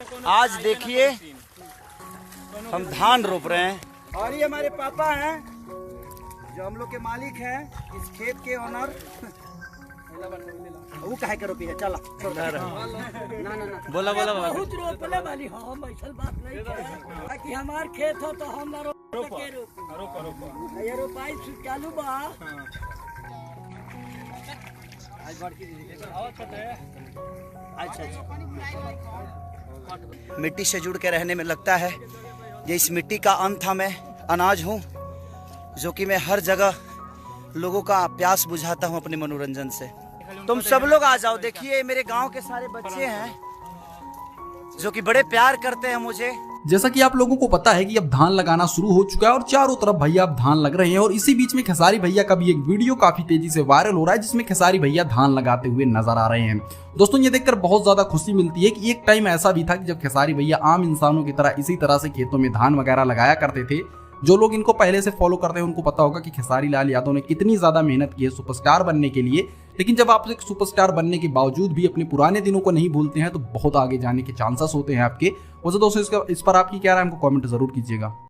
आज देखिए हम धान रोप रहे हैं और ये हमारे पापा हैं जो हम लोग के मालिक हैं, इस खेत के ओनर। वो काहे के रोपी है? चला ना ना ना बोला बहुत रोपले वाली हम ऐसा बात नहीं है कि हमार खेत हो तो हम ना रोप के रोप ये रोपाई चालू बा। अच्छा मिट्टी से जुड़ के रहने में लगता है ये इस मिट्टी का अंत था। मैं अनाज हूँ जो कि मैं हर जगह लोगों का प्यास बुझाता हूँ अपने मनोरंजन से। तुम सब लोग आ जाओ, देखिए मेरे गांव के सारे बच्चे हैं जो कि बड़े प्यार करते हैं मुझे। जैसा कि आप लोगों को पता है कि अब धान लगाना शुरू हो चुका है और चारों तरफ भैया अब धान लग रहे हैं। और इसी बीच में खेसारी भैया का भी एक वीडियो काफी तेजी से वायरल हो रहा है जिसमें खेसारी भैया धान लगाते हुए नजर आ रहे हैं। दोस्तों ये देखकर बहुत ज्यादा खुशी मिलती है कि एक टाइम ऐसा भी था कि जब खेसारी भैया आम इंसानों की तरह इसी तरह से खेतों में धान वगैरह लगाया करते थे। जो लोग इनको पहले से फॉलो करते हैं उनको पता होगा कि खेसारी लाल यादव ने कितनी ज्यादा मेहनत की है सुपरस्टार बनने के लिए। लेकिन जब आप एक सुपरस्टार बनने के बावजूद भी अपने पुराने दिनों को नहीं भूलते हैं तो बहुत आगे जाने के चांसेस होते हैं आपके। वैसे दोस्तों इस पर आपकी क्या राय है, हमको कमेंट जरूर कीजिएगा।